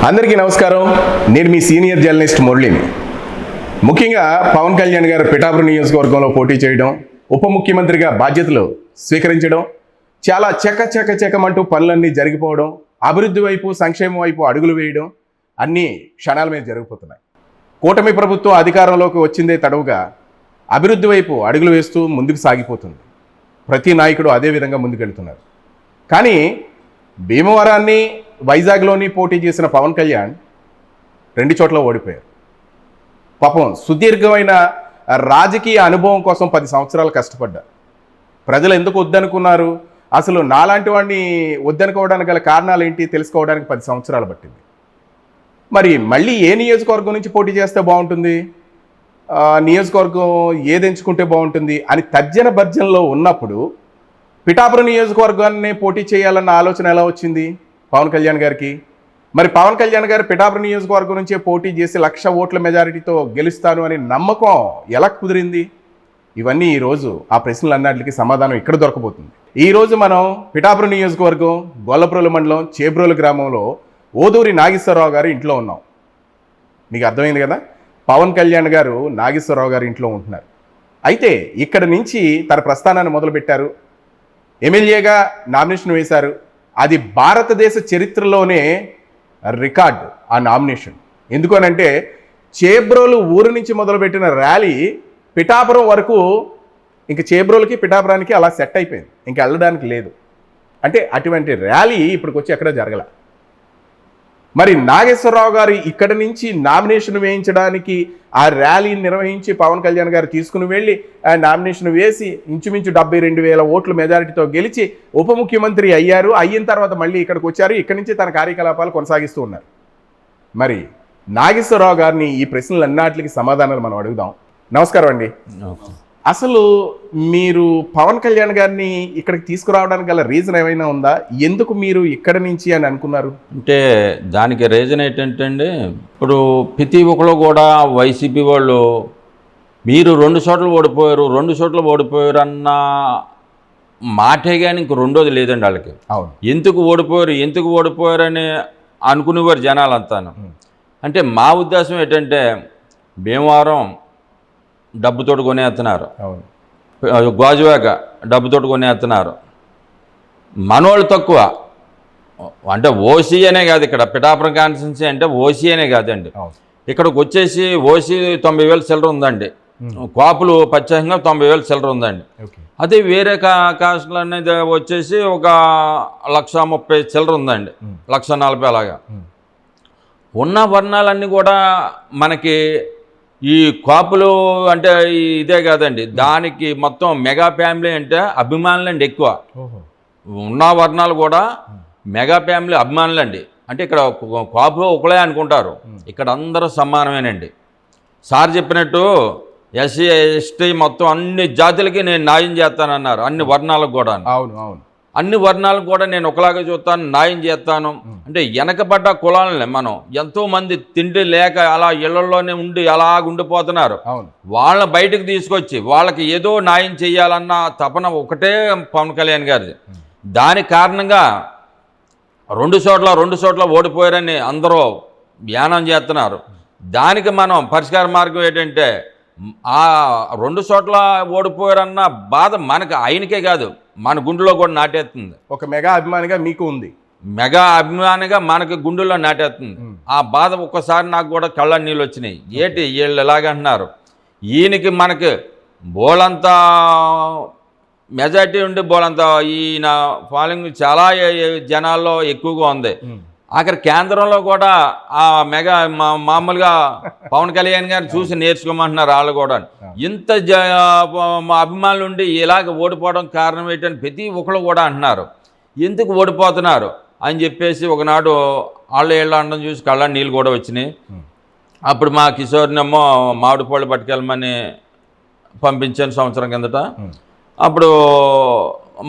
అందరికీ నమస్కారం. నేను మీ సీనియర్ జర్నలిస్ట్ మురళిని. ముఖ్యంగా పవన్ కళ్యాణ్ గారు పిఠాపురం నియోజకవర్గంలో పోటీ చేయడం, ఉప ముఖ్యమంత్రిగా బాధ్యతలు స్వీకరించడం, చాలా చకమంటూ పనులన్నీ జరిగిపోవడం, అభివృద్ధి వైపు సంక్షేమం వైపు అడుగులు వేయడం అన్నీ క్షణాల మీద జరిగిపోతున్నాయి. కూటమి ప్రభుత్వం అధికారంలోకి వచ్చిందే తడవుగా అభివృద్ధి వైపు అడుగులు వేస్తూ ముందుకు సాగిపోతుంది. ప్రతి నాయకుడు అదే విధంగా ముందుకెళ్తున్నారు. కానీ భీమవరాన్ని వైజాగ్లోని పోటీ చేసిన పవన్ కళ్యాణ్ 2 చోట్ల ఓడిపోయారు. పాపం సుదీర్ఘమైన రాజకీయ అనుభవం కోసం 10 సంవత్సరాలు కష్టపడ్డారు. ప్రజలు ఎందుకు వద్దనుకున్నారు, అసలు నాలాంటి వాడిని వద్దనుకోవడానికి గల కారణాలు ఏంటి తెలుసుకోవడానికి 10 సంవత్సరాలు పట్టింది. మరి మళ్ళీ ఏ నియోజకవర్గం నుంచి పోటీ చేస్తే బాగుంటుంది, నియోజకవర్గం ఏది ఎంచుకుంటే బాగుంటుంది అని తర్జన భర్జనలో ఉన్నప్పుడు పిఠాపురం నియోజకవర్గాన్ని పోటీ చేయాలన్న ఆలోచన ఎలా వచ్చింది పవన్ కళ్యాణ్ గారికి? మరి పవన్ కళ్యాణ్ గారు పిఠాపురం నియోజకవర్గం నుంచే పోటీ చేసి 1,00,000 ఓట్ల మెజారిటీతో గెలుస్తాను అని నమ్మకం ఎలా కుదిరింది? ఇవన్నీ ఈరోజు ఆ ప్రశ్నలన్నిటికీ సమాధానం ఇక్కడ దొరకబోతుంది. ఈరోజు మనం పిఠాపురం నియోజకవర్గం గొల్లప్రోలు మండలం చేబ్రోలు గ్రామంలో ఓదూరి నాగేశ్వరరావు గారి ఇంట్లో ఉన్నాం. మీకు అర్థమైంది కదా, పవన్ కళ్యాణ్ గారు నాగేశ్వరరావు గారి ఇంట్లో ఉంటున్నారు. అయితే ఇక్కడ నుంచి తన ప్రస్థానాన్ని మొదలుపెట్టారు. ఎమ్మెల్యేగా నామినేషన్ వేశారు. అది భారతదేశ చరిత్రలోనే రికార్డు ఆ నామినేషన్. ఎందుకనంటే చేబ్రోలు ఊరు నుంచి మొదలుపెట్టిన ర్యాలీ పిఠాపురం వరకు, ఇంక చేబ్రోలుకి పిఠాపురానికి అలా సెట్ అయిపోయింది, ఇంక వెళ్ళడానికి లేదు. అంటే అటువంటి ర్యాలీ ఇప్పటికి వచ్చి ఎక్కడ జరగల. మరి నాగేశ్వరరావు గారు ఇక్కడి నుంచి నామినేషన్ వేయించడానికి ఆ ర్యాలీని నిర్వహించి పవన్ కళ్యాణ్ గారు తీసుకుని వెళ్ళి ఆ నామినేషన్ వేసి ఇంచుమించు 72,000 ఓట్ల మెజారిటీతో గెలిచి ఉప ముఖ్యమంత్రి అయ్యారు. అయిన తర్వాత మళ్ళీ ఇక్కడికి వచ్చారు. ఇక్కడి నుంచి తన కార్యకలాపాలు కొనసాగిస్తూ ఉన్నారు. మరి నాగేశ్వరరావు గారిని ఈ ప్రశ్నలన్నిటికీ సమాధానాలు మనం అడుగుదాం. నమస్కారం అండి. అసలు మీరు పవన్ కళ్యాణ్ గారిని ఇక్కడికి తీసుకురావడానికి గల రీజన్ ఏమైనా ఉందా? ఎందుకు మీరు ఇక్కడ నుంచి అని అనుకున్నారు? అంటే దానికి రీజన్ ఏంటంటే, ఇప్పుడు ప్రతి ఒక్కరు కూడా వైసీపీ వాళ్ళు మీరు 2 చోట్ల ఓడిపోయారు అన్న మాటే కానీ ఇంక రెండోది లేదండి వాళ్ళకి. అవును, ఎందుకు ఓడిపోయారు అని అనుకునేవారు జనాలంతాను. అంటే మా ఉద్దేశం ఏంటంటే, భీమవరం డబ్బుతోటి కొనేస్తున్నారు, గాజువాక డబ్బుతోటి కొనేస్తున్నారు, మనోళ్ళు తక్కువ. అంటే ఓసీ అనే కాదు, ఇక్కడ పిఠాపురం కాన్స్టిట్యున్సీ అంటే ఓసీ అనే కాదండి. ఇక్కడికి వచ్చేసి ఓసీ 90,000 చిల్లర ఉందండి, కాపులు ప్రత్యేకంగా 90,000 చిల్లర ఉందండి. అదే వేరే కాస్టులు అనేది వచ్చేసి ఒక 1,30,000 చిల్లర ఉందండి, 1,40,000 అలాగా. ఉన్న వర్ణాలన్నీ కూడా మనకి ఈ కాపులు అంటే ఇదే కాదండి, దానికి మొత్తం మెగా ఫ్యామిలీ అంటే అభిమానులు అండి ఎక్కువ. ఉన్న వర్ణాలు కూడా మెగా ఫ్యామిలీ అభిమానులు అండి. అంటే ఇక్కడ కాపు ఒకలే అనుకుంటారు, ఇక్కడ అందరూ సమానమేనండి. సార్ చెప్పినట్టు ఎస్సీ ఎస్టీ మొత్తం అన్ని జాతులకి నేను న్యాయం చేస్తానన్నారు, అన్ని వర్ణాలకు కూడా. అవును అవును, అన్ని వర్ణాలకు కూడా నేను ఒకలాగా చూస్తాను, న్యాయం చేస్తాను. అంటే వెనకబడ్డ కులాలని మనం ఎంతోమంది తిండి లేక అలా ఇళ్లలోనే ఉండి అలా ఉండిపోతున్నారు. వాళ్ళని బయటకు తీసుకొచ్చి వాళ్ళకి ఏదో న్యాయం చేయాలన్న తపన ఒకటే పవన్ కళ్యాణ్ గారిది. దాని కారణంగా 2 చోట్ల ఓడిపోయారని అందరూ ధ్యానం చేస్తున్నారు. దానికి మనం పరిష్కార మార్గం ఏంటంటే, ఆ 2 చోట్ల ఓడిపోయారన్న బాధ మనకు ఆయనకే కాదు, మన గుండెలో కూడా నాటేస్తుంది. ఒక మెగా అభిమానిగా మీకు ఉంది, మెగా అభిమానిగా మనకి గుండెల్లో నాటేస్తుంది. ఆ బాధ ఒక్కసారి నాకు కూడా కళ్ళ నీళ్ళు వచ్చినాయి. ఏంటి వీళ్ళు ఎలాగంటున్నారు, ఈయనకి మనకి బోలంతా మెజార్టీ ఉండి బోలంతా ఈయన ఫాలోయింగ్ చాలా జనాల్లో ఎక్కువగా ఉంది. అక్కడ కేంద్రంలో కూడా ఆ మెగా మామూలుగా పవన్ కళ్యాణ్ గారిని చూసి నేర్చుకోమంటున్నారు వాళ్ళు కూడా. ఇంత అభిమానులు ఉండి ఇలాగ ఓడిపోవడం కారణం ఏంటని ప్రతి ఒక్కరు కూడా అంటున్నారు. ఎందుకు ఓడిపోతున్నారు అని చెప్పేసి ఒకనాడు వాళ్ళు వీళ్ళు అనడం చూసి కళ్ళ నీళ్ళు కూడా వచ్చినాయి. అప్పుడు మా కిషోర్నేమో మామిడి పళ్ళు పట్టుకెళ్ళమని పంపించాను సంవత్సరం కిందట. అప్పుడు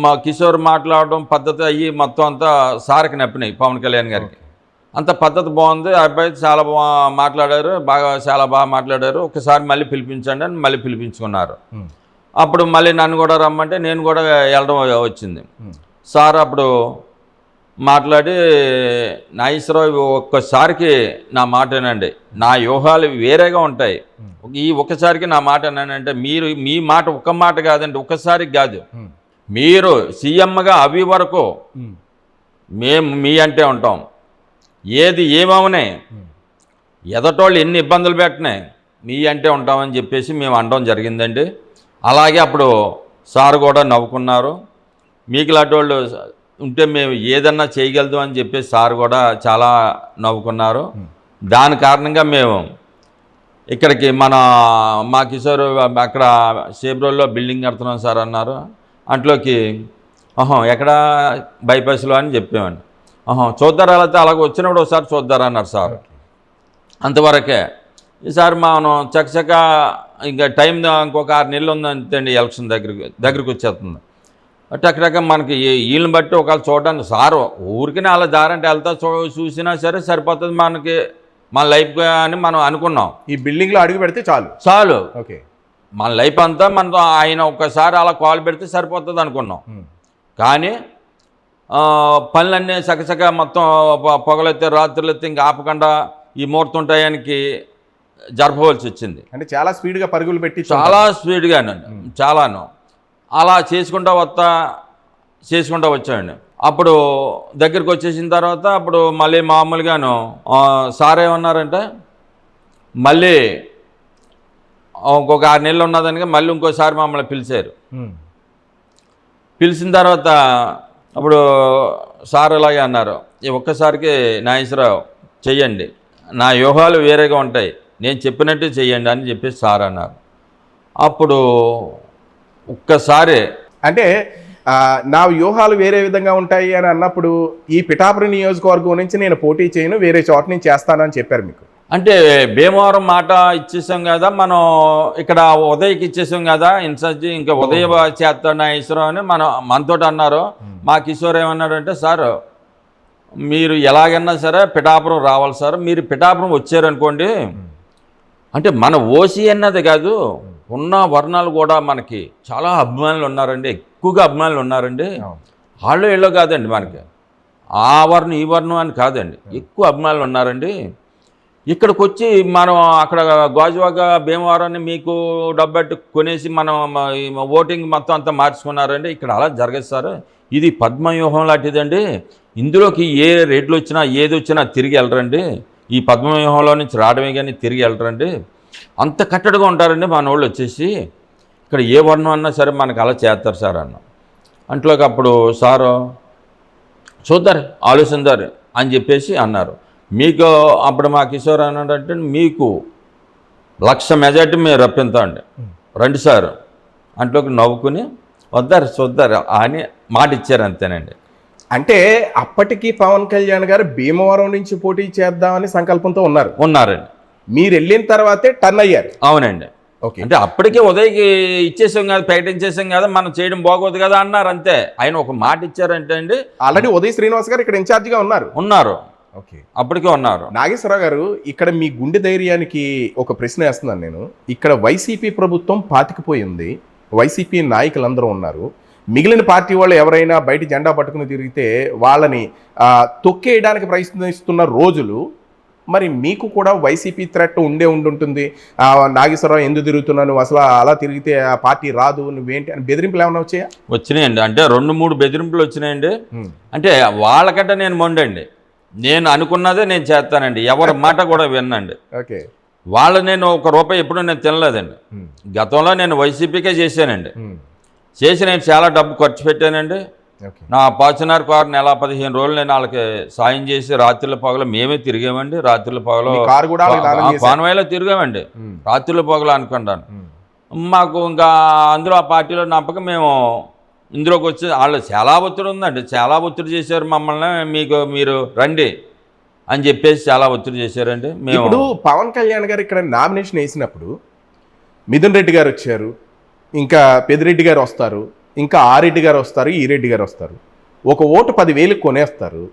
మా కిషోర్ మాట్లాడడం పద్ధతి అయ్యి మొత్తం అంతా సార్కి నప్పినాయి పవన్ కళ్యాణ్ గారికి. అంత పద్ధతి బాగుంది, అబ్బాయి చాలా మాట్లాడారు, చాలా బాగా మాట్లాడారు, ఒకసారి మళ్ళీ పిలిపించండి అని మళ్ళీ పిలిపించుకున్నారు. అప్పుడు మళ్ళీ నన్ను కూడా రమ్మంటే నేను కూడా వెళ్ళడం వచ్చింది. సార్ అప్పుడు మాట్లాడి నాగేశ్వరరావు ఒక్కసారికి నా మాట వినండి, నా వ్యూహాలు వేరేగా ఉంటాయి, ఈ ఒక్కసారికి నా మాట వినండి. మీరు మీ మాట ఒక్క మాట కాదండి, ఒక్కసారికి కాదు, మీరు సీఎంగా అవి వరకు మేము మీ అంటే ఉంటాం, ఏది ఏమవునాయి ఎదటోళ్ళు ఎన్ని ఇబ్బందులు పెట్టినాయి మీ అంటే ఉంటామని చెప్పేసి మేము అనడం జరిగిందండి. అలాగే అప్పుడు సార్ కూడా నవ్వుకున్నారు. మీకు లాంటి వాళ్ళు ఉంటే మేము ఏదన్నా చేయగలదు అని చెప్పేసి సార్ కూడా చాలా నవ్వుకున్నారు. దాని కారణంగా మేము ఇక్కడికి మా కిషోర్ అక్కడ సేబ్రోల్లో బిల్డింగ్ కడుతున్నాం సార్ అన్నారు. అంట్లోకి ఎక్కడ బైపాస్లో అని చెప్పామండి. చూద్దారా అయితే అలాగే వచ్చినప్పుడు ఒకసారి చూద్దారా అన్నారు సార్. అంతవరకే. ఈసారి మనం చకచక ఇంకా టైం ఇంకొక 6 నెలలు ఉందండి, ఎలక్షన్ దగ్గరికి వచ్చేస్తుంది. టక్టక మనకి వీళ్ళని బట్టి ఒకవేళ చూడడానికి సారు ఊరికనే అలా దారంటే వెళ్తా చూసినా సరే సరిపోతుంది మనకి, మన లైఫ్ అని మనం అనుకున్నాం. ఈ బిల్డింగ్లో అడుగు పెడితే చాలు. ఓకే, మన లైఫ్ అంతా మనతో ఆయన ఒక్కసారి అలా కాల్ పెడితే సరిపోతుంది అనుకున్నాం. కానీ పనులన్నీ చకచక మొత్తం పొగలెత్తే రాత్రులెత్తే ఇంకా ఆపకుండా ఈ ముహూర్తం టయానికి జరపవలసి వచ్చింది. అంటే చాలా స్పీడ్గా పరుగులు పెట్టి చాలా స్పీడ్గానండి, చాలాను అలా చేసుకుంటా వచ్చామండి. అప్పుడు దగ్గరికి వచ్చేసిన తర్వాత అప్పుడు మళ్ళీ మామూలుగాను సార్ ఏమన్నారంటే మళ్ళీ ఇంకొక 6 నెలలు ఉన్నదానికి మళ్ళీ ఇంకోసారి మమ్మల్ని పిలిచారు. పిలిచిన తర్వాత అప్పుడు సార్ అలాగే అన్నారు, ఈ ఒక్కసారికి నాగేశ్వరరావు చెయ్యండి, నా వ్యూహాలు వేరేగా ఉంటాయి, నేను చెప్పినట్టు చెయ్యండి అని చెప్పేసి సార్ అన్నారు. అప్పుడు ఒక్కసారి అంటే నా వ్యూహాలు వేరే విధంగా ఉంటాయి అని అన్నప్పుడు ఈ పిఠాపురం నియోజకవర్గం నుంచి నేను పోటీ చేయను, వేరే చోట నుంచి చేస్తానని చెప్పారు మీకు. అంటే భీమవరం మాట ఇచ్చేసాం కదా, మనం ఇక్కడ ఉదయ్కి ఇచ్చేసాం కదా ఇన్ఛార్జి, ఇంకా ఉదయ చేస్తాడు నాగేశ్వరరావు అని మనతో అన్నారు. మా కిషోర్ ఏమన్నాడంటే సార్ మీరు ఎలాగైనా సరే పిఠాపురం రావాలి సార్, మీరు పిఠాపురం వచ్చారనుకోండి, అంటే మన ఓసీ అన్నది కాదు, ఉన్న వర్ణాలు కూడా మనకి చాలా అభిమానులు ఉన్నారండి, ఎక్కువగా అభిమానులు ఉన్నారండి. వాళ్ళు ఇళ్ళు కాదండి, మనకి ఆ వర్ణం ఈ వర్ణం అని కాదండి, ఎక్కువ అభిమానులు ఉన్నారండి. ఇక్కడికి వచ్చి మనం అక్కడ గాజువాక భీమవరాన్ని మీకు డబ్బెట్టు కొనేసి మనం ఓటింగ్ మొత్తం అంతా మార్చుకున్నారండి. ఇక్కడ అలా జరగదు సార్, ఇది పద్మవ్యూహం లాంటిదండి, ఇందులోకి ఏ రేట్లు వచ్చినా ఏది వచ్చినా తిరిగి వెళ్ళరండి, ఈ పద్మవ్యూహంలో నుంచి రావడమే కానీ తిరిగి వెళ్ళరండి, అంత కట్టడిగా ఉంటారండి మన వాళ్ళు వచ్చేసి, ఇక్కడ ఏ వర్ణం అన్నా సరే మనకు అలా చేస్తారు సార్ అన్న. అంట్లోకి అప్పుడు సారు చూద్దారు ఆలోచిందారు అని చెప్పేసి అన్నారు. మీకు అప్పుడు మా కిషోర్ అన్నాడంటే మీకు 1,00,000 మెజార్టీ మేము రప్పింతామండి, రండి సార్ అంట్లోకి నవ్వుకుని వద్దారు చూద్దారు అని మాట ఇచ్చారు అంతేనండి. అంటే అప్పటికి పవన్ కళ్యాణ్ గారు భీమవరం నుంచి పోటీ చేద్దామని సంకల్పంతో ఉన్నారండి. మీరు వెళ్ళిన తర్వాతే టర్న్ అయ్యారు. అవునండి. ఓకే, అంటే అప్పటికే ఉదయకి ఇచ్చేసాం కదా, ప్రకటించేసాం కదా, మనం చేయడం బాగోదు కదా అన్నారు అంతే. ఆయన ఒక మాట ఇచ్చారంటే అండి, ఆల్రెడీ ఉదయ్ శ్రీనివాస్ గారు ఇక్కడ ఇన్ఛార్జిగా ఉన్నారు. ఓకే, అప్పటికే ఉన్నారు. నాగేశ్వరరావు గారు, ఇక్కడ మీ గుండె ధైర్యానికి ఒక ప్రశ్న వేస్తున్నాను నేను. ఇక్కడ వైసీపీ ప్రభుత్వం పాతికిపోయింది, వైసీపీ నాయకులందరూ ఉన్నారు, మిగిలిన పార్టీ వాళ్ళు ఎవరైనా బయట జెండా పట్టుకుని తిరిగితే వాళ్ళని తొక్కేయడానికి ప్రయత్నిస్తున్న రోజులు, మరి మీకు కూడా వైసీపీ థ్రెట్ ఉండుంటుంది. నాగేశ్వరరావు ఎందుకు తిరుగుతున్నాను, అసలు అలా తిరిగితే ఆ పార్టీ రాదు, నువ్వేంటి అని బెదిరింపులు ఏమైనా వచ్చాయా? వచ్చినాయండి, అంటే 2-3 బెదిరింపులు వచ్చినాయండి. అంటే వాళ్ళకంటే నేను మొండండి, నేను అనుకున్నదే నేను చేస్తానండి, ఎవరి మాట కూడా వినండి. ఓకే, వాళ్ళు నేను ₹1 ఎప్పుడు నేను తినలేదండి. గతంలో నేను వైసీపీకే చేశానండి, చేసి నేను చాలా డబ్బు ఖర్చు పెట్టానండి. నా ఫార్చునర్ కారు నెల 15 రోజులు నేను వాళ్ళకి సాయం చేసి రాత్రుల పగలు మేమే తిరిగామండి. రాత్రుల పగలు కాన్వాయ్లో తిరిగామండి, రాత్రుల పగలు అనుకున్నాను. మాకు ఇంకా అందులో ఆ పార్టీలో నమ్మకం, మేము ఇందులోకి వచ్చి వాళ్ళు చాలా ఒత్తిడి ఉందండి, చాలా ఒత్తిడి చేశారు మమ్మల్ని, మీరు రండి అని చెప్పేసి చాలా ఒత్తిడి చేశారండి. మేము ఇప్పుడు పవన్ కళ్యాణ్ గారు ఇక్కడ నామినేషన్ వేసినప్పుడు మిథున్ రెడ్డి గారు వచ్చారు, ఇంకా పెద్దిరెడ్డి గారు వస్తారు, ఇంకా ఆ రెడ్డి గారు వస్తారు, ఈ రెడ్డి గారు వస్తారు, ఒక ఓటు 10,000 కొనేస్తారు.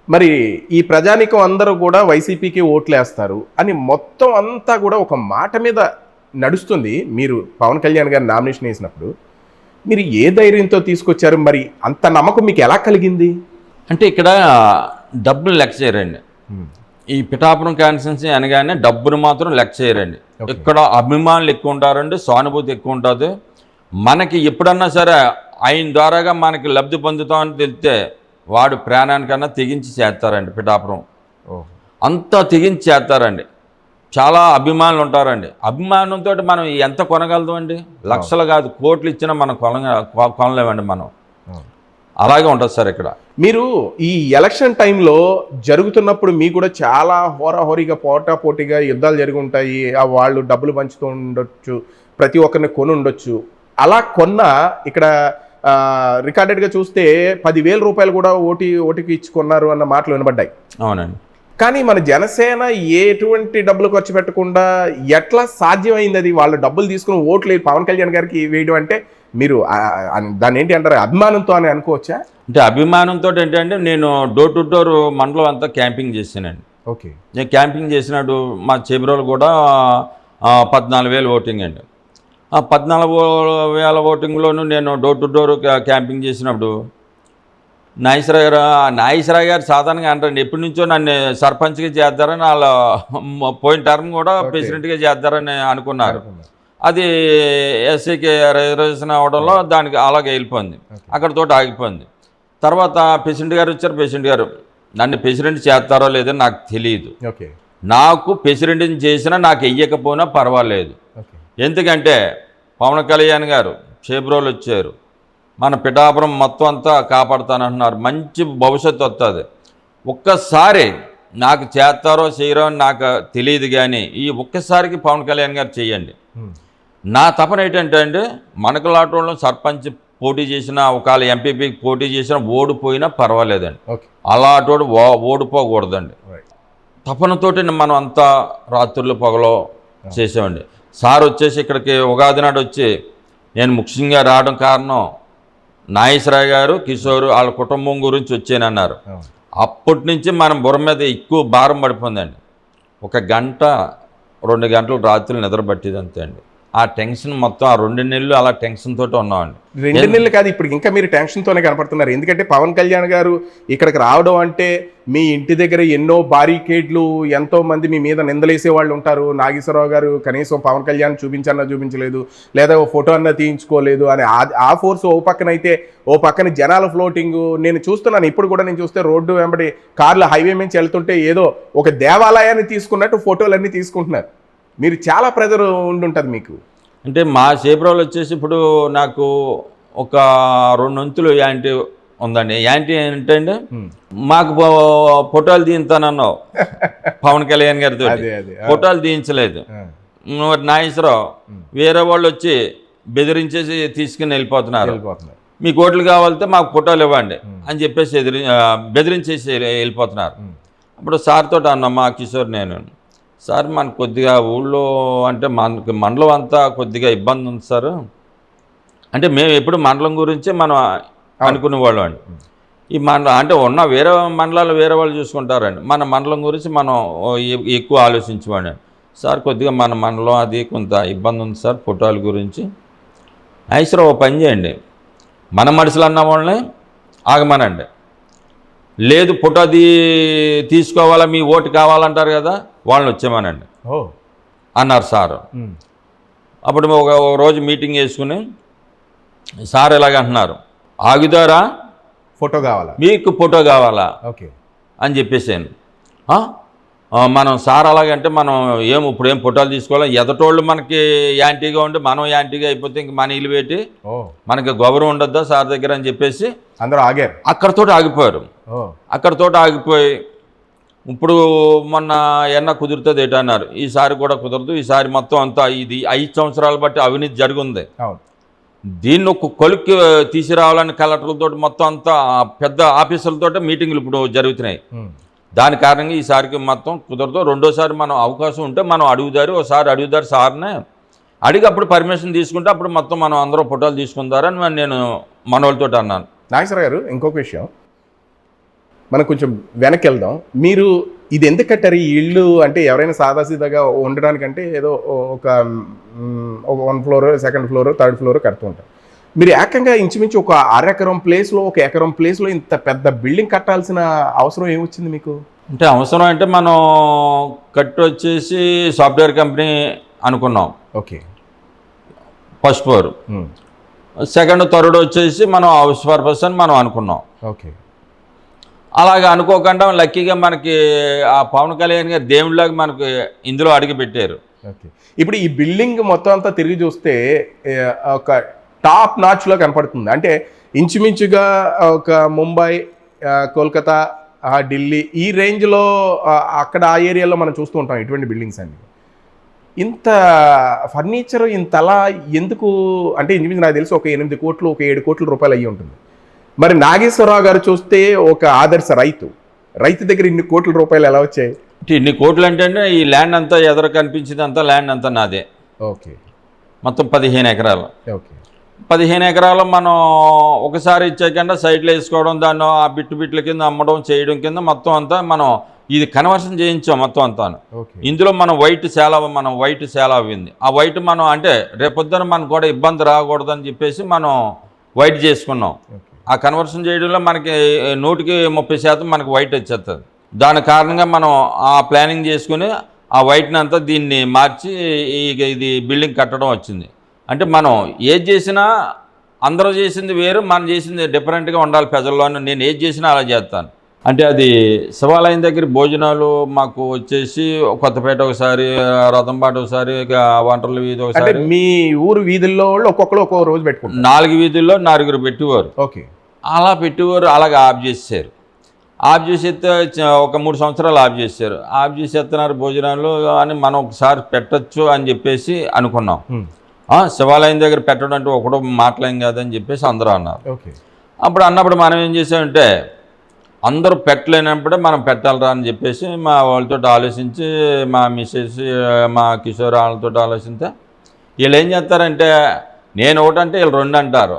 మరి ఈ ప్రజానికం అందరూ కూడా వైసీపీకి ఓట్లు వేస్తారు అని మొత్తం అంతా కూడా ఒక మాట మీద నడుస్తుంది. మీరు పవన్ కళ్యాణ్ గారు నామినేషన్ వేసినప్పుడు మీరు ఏ ధైర్యంతో తీసుకొచ్చారు? మరి అంత నమ్మకం మీకు ఎలా కలిగింది? అంటే ఇక్కడ డబ్బులు లెక్క చేయరండి. ఈ పిఠాపురం కాన్స్టిట్యున్సీ అనగానే డబ్బును మాత్రం లెక్క చేయరండి. ఇక్కడ అభిమానులు ఎక్కువ ఉంటారండి, సానుభూతి ఎక్కువ ఉంటుంది. మనకి ఎప్పుడన్నా సరే ఆయన ద్వారాగా మనకి లబ్ధి పొందుతామని తెలిస్తే వాడు ప్రాణానికన్నా తెగించి చేస్తారండి. పిఠాపురం అంతా తెగించి చేస్తారండి. చాలా అభిమానులు ఉంటారండి. అభిమానంతో మనం ఎంత కొనగలదామండి? లక్షలు కాదు, కోట్లు ఇచ్చినా మనం కొనలేమండి. మనం అలాగే ఉంటుంది సార్. ఇక్కడ మీరు ఈ ఎలక్షన్ టైంలో జరుగుతున్నప్పుడు మీకు కూడా చాలా హోరాహోరీగా పోటాపోటీగా యుద్ధాలు జరిగి ఉంటాయి. వాళ్ళు డబ్బులు పంచుతూ ఉండొచ్చు, ప్రతి ఒక్కరిని కొని ఉండొచ్చు. అలా కొన్న ఇక్కడ రికార్డెడ్గా చూస్తే 10,000 రూపాయలు కూడా ఓటుకి ఇచ్చుకున్నారు అన్న మాటలు వినబడ్డాయి. అవునండి. కానీ మన జనసేన ఎటువంటి డబ్బులు ఖర్చు పెట్టకుండా ఎట్లా సాధ్యమైంది అది? వాళ్ళు డబ్బులు తీసుకుని ఓట్లు పవన్ కళ్యాణ్ గారికి వేయడం అంటే మీరు దాన్ని ఏంటి అంటారు, అభిమానంతో అని అనుకోవచ్చా? అంటే అభిమానంతో ఏంటంటే నేను డోర్ టు డోర్ మండలం అంతా క్యాంపింగ్ చేసానండి. ఓకే. నేను క్యాంపింగ్ చేసినప్పుడు మా చేబ్రోలు కూడా 14,000 ఓటింగ్ అండి. ఆ 14,000 ఓటింగ్లోనూ నేను డోర్ టు డోర్ క్యాంపింగ్ చేసినప్పుడు నాగేశ్వరరావు గారు సాధారణంగా అంటారండి, ఎప్పటి నుంచో నన్ను సర్పంచ్గా చేద్దారని, వాళ్ళ పోయిన టర్మ్ కూడా ప్రెసిడెంట్గా చేద్దారని అనుకున్నారు. అది ఎస్సీకి రిజర్వేషన్ అవడంలో దానికి అలాగే వెళ్ళిపోయింది, అక్కడితో ఆగిపోయింది. తర్వాత ప్రెసిడెంట్ గారు వచ్చారు. ప్రెసిడెంట్ గారు నన్ను ప్రెసిడెంట్ చేస్తారో లేదో నాకు తెలియదు. నాకు ప్రెసిడెంట్ని చేసినా నాకు వెయ్యకపోయినా పర్వాలేదు. ఎందుకంటే పవన్ కళ్యాణ్ గారు చేబ్రోలు వచ్చారు, మన పిఠాపురం మొత్తం అంతా కాపాడుతానంటున్నారు, మంచి భవిష్యత్తు వస్తుంది. ఒక్కసారి నాకు చేస్తారో చేయరో అని నాకు తెలియదు, కానీ ఈ ఒక్కసారికి పవన్ కళ్యాణ్ గారు చేయండి. నా తపన ఏంటంటే అండి, మనకులాటంలో సర్పంచ్ పోటీ చేసినా, ఒకవేళ ఎంపీపీకి పోటీ చేసినా ఓడిపోయినా పర్వాలేదండి. అలాంటి ఓడిపోకూడదండి. తపనతోటి మనం అంతా రాత్రులు పగలో చేసామండి. సార్ వచ్చేసి ఇక్కడికి ఉగాది నాడు వచ్చి నేను ముఖ్యంగా రావడం కారణం నాగేశ్వరరావు గారు, కిషోర్ వాళ్ళ కుటుంబం గురించి వచ్చానన్నారు. అప్పటి నుంచి మనం బుర్ర మీద ఎక్కువ భారం పడిపోయిందండి. 1 గంట 2 గంటలు రాత్రులు నిద్ర పట్టేది అంతే అండి. ఆ టెన్షన్ మొత్తం ఆ 2 నెలలు అలా టెన్షన్ తోటి ఉన్నామండి. 2 నెలలు కాదు, ఇప్పుడు ఇంకా మీరు టెన్షన్తోనే కనపడుతున్నారు. ఎందుకంటే పవన్ కళ్యాణ్ గారు ఇక్కడికి రావడం అంటే మీ ఇంటి దగ్గర ఎన్నో బారికేడ్లు, ఎంతో మంది మీ మీద నిందలేసే వాళ్ళు ఉంటారు. నాగేశ్వరరావు గారు కనీసం పవన్ కళ్యాణ్ చూపించలేదు, లేదా ఓ ఫోటో అన్నా తీయించుకోలేదు అని ఆ ఫోర్స్ ఓ పక్కన అయితే, ఓ పక్కన జనాల ఫ్లోటింగ్ నేను చూస్తున్నాను. ఇప్పుడు కూడా నేను చూస్తే రోడ్డు వెంబడి కార్లు హైవే నుంచి వెళ్తుంటే ఏదో ఒక దేవాలయాన్ని తీసుకున్నట్టు ఫోటోలన్నీ తీసుకుంటున్నారు. మీరు చాలా ప్రెజర్ ఉండుంటుంది మీకు. అంటే మా చేబ్రోలు వచ్చేసి ఇప్పుడు నాకు ఒక 2 వంతులు యాంటీ ఉందండి. యాంటీ ఏంటంటే మాకు ఫోటోలు తీయించానన్నావు పవన్ కళ్యాణ్ గారితో, ఫోటోలు తీయించలేదు. నాగేశ్వరరావు వేరే వాళ్ళు వచ్చి బెదిరించేసి తీసుకుని వెళ్ళిపోతున్నారు. మీకు ఓట్లు కావాలంటే మాకు ఫోటోలు ఇవ్వండి అని చెప్పేసి బెదిరించేసి వెళ్ళిపోతున్నారు. అప్పుడు సార్ తోటి అన్నా, మా కిషోర్ నేను, సార్ మనకు కొద్దిగా ఊళ్ళో అంటే మనకి మండలం అంతా కొద్దిగా ఇబ్బంది ఉంది సార్. అంటే మేము ఎప్పుడు మండలం గురించే మనం అనుకునేవాళ్ళం అండి. ఈ మండలం అంటే ఉన్న వేరే మండలాలు వేరే వాళ్ళు చూసుకుంటారండి, మన మండలం గురించి మనం ఎక్కువ ఆలోచించేవాడి. సార్ కొద్దిగా మన మండలం అది కొంత ఇబ్బంది ఉంది సార్ ఫోటోల గురించి. ఐశ్వర్ ఓ పని చేయండి, మన మనుషులు అన్న వాళ్ళని ఆగమనండి, లేదు ఫోటో తీసుకోవాలా మీ ఓటు కావాలంటారు కదా వాళ్ళని వచ్చేమనండి అన్నారు సార్. అప్పుడు ఒక రోజు మీటింగ్ వేసుకుని సార్ ఎలాగంటున్నారు, ఆగుదారా ఫోటో కావాలా, మీకు ఫోటో కావాలా ఓకే అని చెప్పేసాను. మనం సార్ అలాగంటే మనం ఇప్పుడు ఏం ఫోటోలు తీసుకోవాలి, ఎదటోళ్ళు మనకి యాంటీగా ఉండి మనం యాంటీగా అయిపోతే ఇంక మన ఇల్లు పెట్టి మనకి గౌరవం ఉండొద్దా సార్ దగ్గర అని చెప్పేసి అందరూ ఆగారు. అక్కడితో ఆగిపోయారు. అక్కడితో ఆగిపోయి ఇప్పుడు మొన్న ఎన్న కుదురుతుంది ఏంటన్నారు, ఈసారి కూడా కుదరదు, ఈసారి మొత్తం అంతా ఇది 5 సంవత్సరాలు బట్టి అవినీతి జరిగింది, దీన్ని ఒక కొలిక్కి తీసుకురావాలని కలెక్టర్లతో మొత్తం అంతా పెద్ద ఆఫీసర్లతో మీటింగ్లు ఇప్పుడు జరుగుతున్నాయి. దాని కారణంగా ఈసారికి మొత్తం కుదరదు, రెండోసారి మనం అవకాశం ఉంటే మనం ఒకసారి అడుగుదారు సార్నే అడిగి అప్పుడు పర్మిషన్ తీసుకుంటే అప్పుడు మొత్తం మనం అందరూ ఫోటోలు తీసుకుందారని నేను మనోళ్ళతో అన్నాను. నాగేశ్వర గారు, ఇంకొక విషయం, మనం కొంచెం వెనక్కి వెళ్దాం. మీరు ఇది ఎందుకు కట్టారు ఈ ఇల్లు? అంటే ఎవరైనా సాదాసీదాగా ఉండడానికంటే ఏదో ఒక 1 floor, 2nd floor, 3rd floor కడుతూ ఉంటారు. మీరు ఏకంగా ఇంచుమించు ఒక అరెకరం ప్లేస్లో ఒక ఎకరం ప్లేస్లో ఇంత పెద్ద బిల్డింగ్ కట్టాల్సిన అవసరం ఏమొచ్చింది మీకు? అంటే అవసరం అంటే మనం కట్టు వచ్చేసి సాఫ్ట్వేర్ కంపెనీ అనుకున్నాం. Okay. First floor, second third వచ్చేసి మనం హౌస్ పర్పస్ అని మనం అనుకున్నాం. ఓకే. అలాగే అనుకోకుండా లక్కీగా మనకి ఆ పవన్ కళ్యాణ్ గారు దేవుళ్ళగా మనకి ఇందులో అడిగి పెట్టారు. ఓకే. ఇప్పుడు ఈ బిల్డింగ్ మొత్తం అంతా తిరిగి చూస్తే ఒక టాప్ నాచ్లో కనపడుతుంది. అంటే ఇంచుమించుగా ఒక ముంబై, కోల్కతా, ఢిల్లీ ఈ రేంజ్లో అక్కడ ఆ ఏరియాలో మనం చూస్తూ ఉంటాం ఇటువంటి బిల్డింగ్స్ అండి. ఇంత ఫర్నిచర్ ఇంతలా ఎందుకు? అంటే ఇంచుమించు నాకు తెలిసి ఒక 8 కోట్లు, ఒక 7 కోట్ల రూపాయలు అయ్యి ఉంటుంది. మరి నాగేశ్వరరావు గారు చూస్తే ఒక ఆదర్శ రైతు దగ్గర ఇన్ని కోట్ల రూపాయలు ఎలా వచ్చాయి? ఇన్ని కోట్లు అంటే ఈ ల్యాండ్ అంతా ఎదురు కనిపించింది అంతా ల్యాండ్ అంతా నాదే. ఓకే. మొత్తం 15 ఎకరాలు. ఓకే. 15 ఎకరాలు మనం ఒకసారి ఇచ్చేకుండా సైడ్లో వేసుకోవడం, దాన్ని ఆ బిట్ల కింద అమ్మడం చేయడం కింద మొత్తం అంతా మనం ఇది కన్వర్షన్ చేయించాం మొత్తం అంతాను. ఇందులో మనం వైట్ సేల్ అవ్వింది. ఆ వైట్ మనం అంటే రేపొద్దున మనకు కూడా ఇబ్బంది రాకూడదని చెప్పేసి మనం వైట్ చేసుకున్నాం. ఆ కన్వర్షన్ చేయడంలో మనకి 130% మనకి వైట్ వచ్చేస్తుంది. దాని కారణంగా మనం ఆ ప్లానింగ్ చేసుకుని ఆ వైట్ని అంతా దీన్ని మార్చి ఇది బిల్డింగ్ కట్టడం వచ్చింది. అంటే మనం ఏది చేసినా అందరూ చేసింది వేరు, మనం చేసింది డిఫరెంట్గా ఉండాలి ప్రజల్లోనే. నేను ఏది చేసినా అలా చేస్తాను. అంటే అది శివాలయం దగ్గర భోజనాలు మాకు వచ్చేసి కొత్తపేట ఒకసారి, రథంపాట ఒకసారి, వంటల వీధి ఒకసారి. మీ ఊరు వీధుల్లో ఒక్కొక్కరు ఒక్కొక్క రోజు పెట్టుకుంటారు. 4 వీధుల్లో 4 పెట్టేవారు. ఓకే. అలా పెట్టేవారు. అలాగే ఆఫ్ చేసేసారు. ఆఫ్ చేసేస్తే ఒక 3 సంవత్సరాలు ఆఫ్ చేశారు. ఆఫ్ చేసేస్తున్నారు భోజనాలు అని మనం ఒకసారి పెట్టచ్చు అని చెప్పేసి అనుకున్నాం. శివాలయం దగ్గర పెట్టడం అంటే ఒకడో మాట్లాం కాదని చెప్పేసి అందరూ అన్నారు. అప్పుడు అన్నప్పుడు మనం ఏం చేసామంటే అందరూ పెట్టలేనప్పుడే మనం పెట్టాలరా అని చెప్పేసి మా వాళ్ళతో ఆలోచించి, మా మిస్సెస్, మా కిషోర్ వాళ్ళతో ఆలోచిస్తే వీళ్ళు ఏం చేస్తారంటే నేను ఒకటంటే వీళ్ళు 2 అంటారు.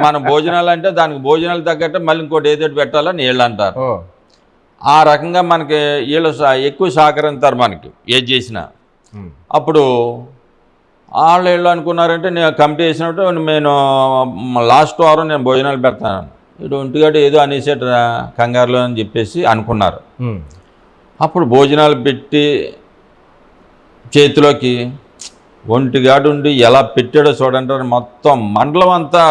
మన భోజనాలు అంటే దానికి భోజనాలు తగ్గట్టే మళ్ళీ ఇంకోటి ఏదోటి పెట్టాలని వీళ్ళు అంటారు. ఆ రకంగా మనకి వీళ్ళు ఎక్కువ సహకరిస్తారు మనకి ఏది చేసినా. అప్పుడు వాళ్ళు అనుకున్నారంటే నేను కమిటీ వేసినట్టు నేను లాస్ట్ వారం నేను భోజనాలు పెడతాను, ఇటు ఒంటిగాడు ఏదో అనేసేట కంగారులో అని చెప్పేసి అనుకున్నారు. అప్పుడు భోజనాలు పెట్టి చేతిలోకి ఒంటిగాడు ఉండి ఎలా పెట్టాడో చూడండి, మొత్తం మండలం అంతా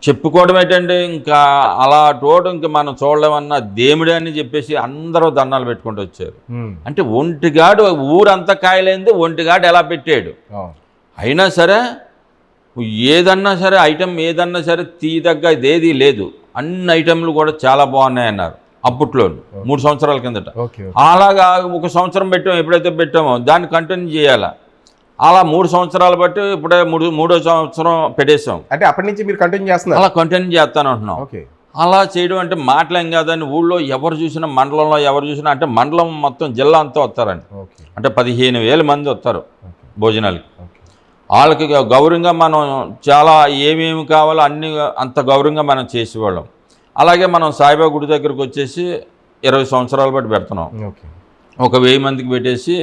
చెప్పుకోవడం ఏంటంటే ఇంకా అలా తోడు ఇంకా మనం చూడలేమన్నా దేవుడే అని చెప్పేసి అందరూ దండాలు పెట్టుకుంటూ వచ్చారు. అంటే ఒంటిగాడు ఊరంతా కాయలేంది, ఒంటిగాడు ఎలా పెట్టాడు. అయినా సరే ఏదన్నా సరే ఐటెం ఏదన్నా సరే తీయదగ్గ ఏదీ లేదు, అన్ని ఐటెంలు కూడా చాలా బాగున్నాయి అన్నారు అప్పట్లో 3 సంవత్సరాల కిందట. అలాగా 1 సంవత్సరం పెట్టాము, ఎప్పుడైతే పెట్టామో దాన్ని కంటిన్యూ చేయాలా. అలా 3 సంవత్సరాలు బట్టి ఇప్పుడే మూడో సంవత్సరం పెట్టేసాం. అంటే అప్పటి నుంచి మీరు కంటిన్యూ చేస్తున్నారు? అలా కంటిన్యూ చేస్తాను అంటున్నాం. అలా చేయడం అంటే మాటలేం కాదని ఊళ్ళో ఎవరు చూసినా, మండలంలో ఎవరు చూసినా, అంటే మండలం మొత్తం జిల్లా అంతా వస్తారండి. అంటే 15,000 మంది వస్తారు భోజనాలకి. వాళ్ళకి గౌరవంగా మనం చాలా ఏమేమి కావాలో అన్ని అంత గౌరవంగా మనం చేసేవాళ్ళం. అలాగే మనం సాయిబాబా గుడి దగ్గరకు వచ్చేసి 20 సంవత్సరాలు బట్టి పెడుతున్నాం. ఒక 1000 మందికి పెట్టేసి